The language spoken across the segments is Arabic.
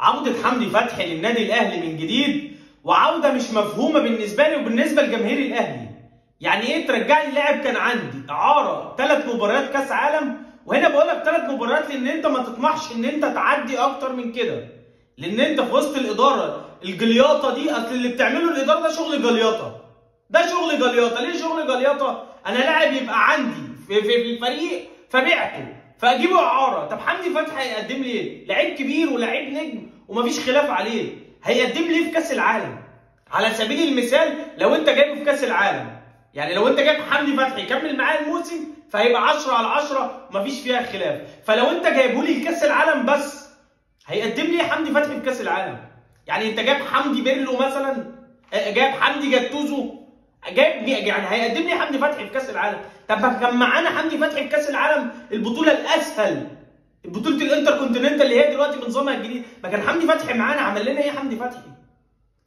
عودة حمدي فتحي للنادي الاهلي من جديد، وعودة مش مفهومة بالنسبة لي وبالنسبة لجماهير الاهلي. يعني ايه ترجع لي لاعب كان عندي اعارة 3 مباريات كاس عالم؟ وهنا بقول لك 3 مباريات لان انت ما تطمحش ان انت تعدي اكتر من كده، لان انت في وسط الاداره الجلياطه دي. اصل اللي بتعمله الاداره ده شغل جلياطه، ده شغل جلياطه. ليه شغل جلياطه؟ انا لاعب يبقى عندي في الفريق فبيعته فاجيبه اعاره. طب حمدي فتحي هيقدم لي ايه؟ لعيب كبير ولاعيب نجم ومفيش خلاف عليه، هيقدم لي ايه في كاس العالم؟ على سبيل المثال لو انت جايبه في كاس العالم، يعني لو انت جايب حمدي فتحي يكمل معايا الموسم فهيبقى 10 على 10 ومفيش فيها خلاف. فلو انت جايبه لي لكاس العالم بس، هيقدم لي حمدي فتحي في كاس العالم؟ يعني انت جايب حمدي بيرلو مثلا، جايب حمدي جاتوزو، جايب يعني هيقدم لي حمدي فتحي في كاس العالم؟ طب ما كان معانا حمدي فتحي في كاس العالم البطوله الاسهل، بطوله الانتر كونتيننتال اللي هي دلوقتي بنظامها الجديد، ما كان حمدي فتحي معانا عمل لنا ايه حمدي فتحي؟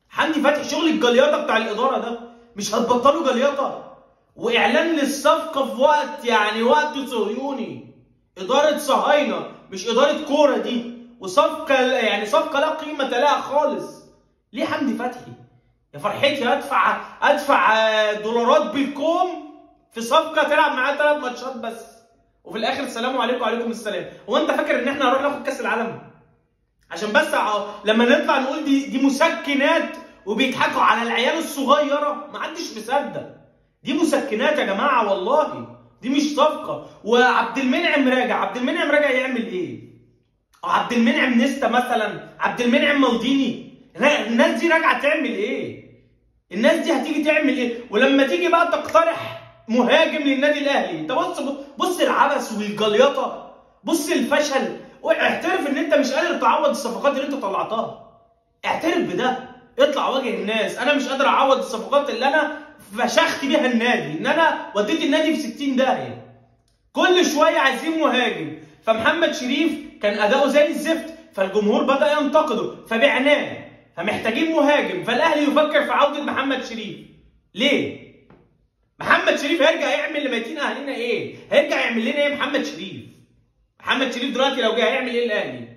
حمدي فتحي شغل الجلياطه بتاع الاداره ده، مش هتبطلوا جلياطه؟ واعلان للصفقه في وقت يعني وقت صهيوني، اداره صهاينه مش اداره كوره دي، وصفقه يعني صفقه لا قيمه لها خالص. ليه حمدي فتحي؟ يا فرحتي ادفع دولارات بالكوم في صفقه تلعب معاها 3 ماتشات بس، وفي الاخر السلام عليكم وعليكم السلام. هو انت فاكر ان احنا هنروح ناخد كاس العالم عشان بس لما نطلع نقول دي مسكنات وبيضحكوا على العيال الصغيره؟ ما حدش مصدق. دي مسكنات يا جماعه والله، دي مش صفقه. وعبد المنعم راجع، عبد المنعم راجع يعمل ايه؟ عبد المنعم نيستا مثلا، عبد المنعم مالديني، الناس دي راجعه تعمل ايه؟ الناس دي هتيجي تعمل ايه؟ ولما تيجي بقى تقترح مهاجم للنادي الاهلي، انت بص العبث والجليطه، بص الفشل. اعترف ان انت مش قادر تعوض الصفقات اللي انت طلعتها، اعترف بده، اطلع واجه الناس. انا مش قادر اعوض الصفقات اللي انا فشخت بيها النادي، ان انا وديت النادي في 60 داهيه. كل شويه عايزين مهاجم، فمحمد شريف كان اداؤه زي الزفت فالجمهور بدا ينتقده فبعناه، فمحتاجين مهاجم، فالاهلي يفكر في عوده محمد شريف. ليه؟ محمد شريف هيرجع يعمل لميتين اهالينا ايه؟ هيرجع يعمل لنا ايه محمد شريف؟ محمد شريف دلوقتي لو جه هيعمل ايه الاهلي؟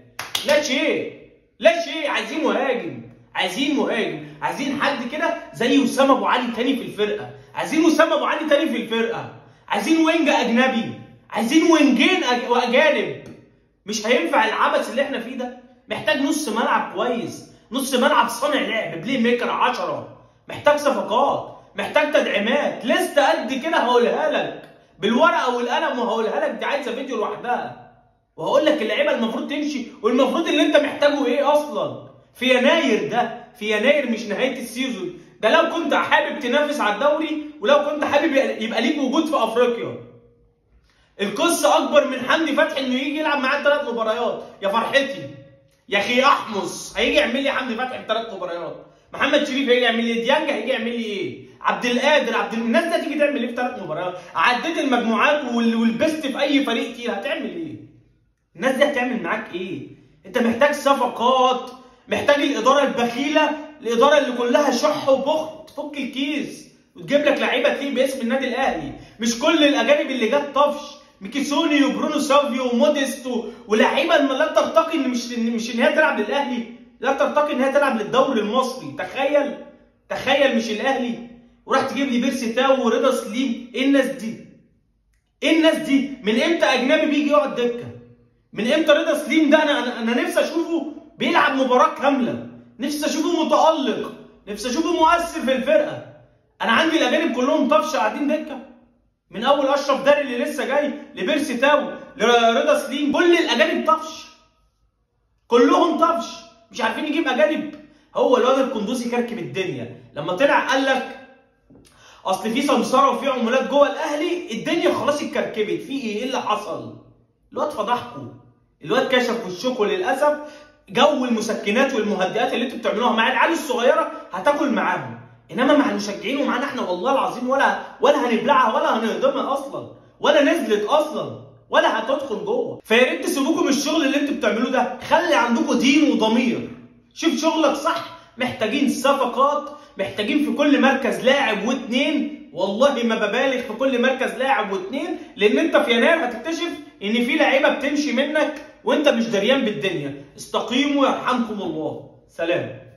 لا شيء، لا شيء. عايزين مهاجم، عايزين مهاجم، عايزين حد كده زي اسامه ابو علي تاني في الفرقه، عايزين اسامه ابو علي تاني في الفرقه، عايزين وينج اجنبي، عايزين وينجين واجانب. مش هينفع العبث اللي احنا فيه ده. محتاج نص ملعب كويس، نص ملعب صانع لعب، بلاي ميكر 10. محتاج صفقات، محتاج تدعيمات، لسه قد كده هقولها لك بالورقه والقلم، وهقولها لك دي عايزه فيديو لوحدها، وهقول لك اللعيبه المفروض تمشي والمفروض اللي انت محتاجه ايه اصلا في يناير. ده في يناير مش نهايه السيزون ده. لو كنت حابب تنافس على الدوري ولو كنت حابب يبقى ليك وجود في افريقيا. القصه اكبر من حمدي فتحي انه يجي يلعب معاه 3 مباريات. يا فرحتي يا اخي احمص، هيجي يعمل لي حمدي فتحي في 3 مباريات؟ محمد شريف هيجي يعمل لي، ديانج هيجي يعمل لي ايه؟ عبد القادر، الناس دي هتيجي تعمل ايه في 3 مباريات؟ عديت المجموعات والبست في اي فريق تقيل، هتعمل ايه؟ الناس دي هتعمل معاك ايه؟ انت محتاج صفقات، محتاج الاداره البخيله، الاداره اللي كلها شح وبخل، تفك الكيس وتجيب لك لعيبه تليق باسم النادي الاهلي. مش كل الاجانب اللي جت طفش، ميكيسوني وبرونو سافيو وموديست ولاعيبه لا ترتقي ان مش ان هي تلعب للاهلي، لا ترتقي ان هي تلعب للدوري المصري. تخيل مش الاهلي، وراح تجيب لي بيرسي تاو ورضا سليم. ايه الناس دي؟ ايه الناس دي؟ من امتى اجنبي بيجي يقعد دكه؟ من امتى رضا سليم ده انا نفسي اشوفه بيلعب مباراه كامله، نفسي اشوفه متالق، نفسي اشوفه مؤثر في الفرقه. انا عندي الاجانب كلهم طفش قاعدين دكه، من اول اشرف داري اللي لسه جاي لبيرسي تاو لرضا سليم، كل الاجانب طفش، كلهم طفش، مش عارفين نجيب اجانب. هو الواد القندوسي كركب الدنيا لما طلع قال لك اصل في سمسره وفي عمولات جوه الاهلي، الدنيا خلاص اتكركبت. في ايه اللي حصل؟ الواد فضحكم، الواد كشف وشكم للاسف. جو المسكنات والمهدئات اللي انتوا بتعملوها مع العيال الصغيره هتاكل معاهم، انما مع المشجعين ومعانا احنا والله العظيم ولا هنبلعها ولا هنهضمها اصلا، ولا نزلت اصلا، ولا هتدخل جوه. فيا ريت تسيبوكم الشغل اللي انتوا بتعملوه ده، خلي عندكم دين وضمير، شوف شغلك صح. محتاجين صفقات، محتاجين في كل مركز لاعب واثنين، والله ما ببالغ، في كل مركز لاعب واثنين، لان انت في يناير هتكتشف ان في لعيبه بتمشي منك وانت مش دريان بالدنيا. استقيموا يرحمكم الله. سلام.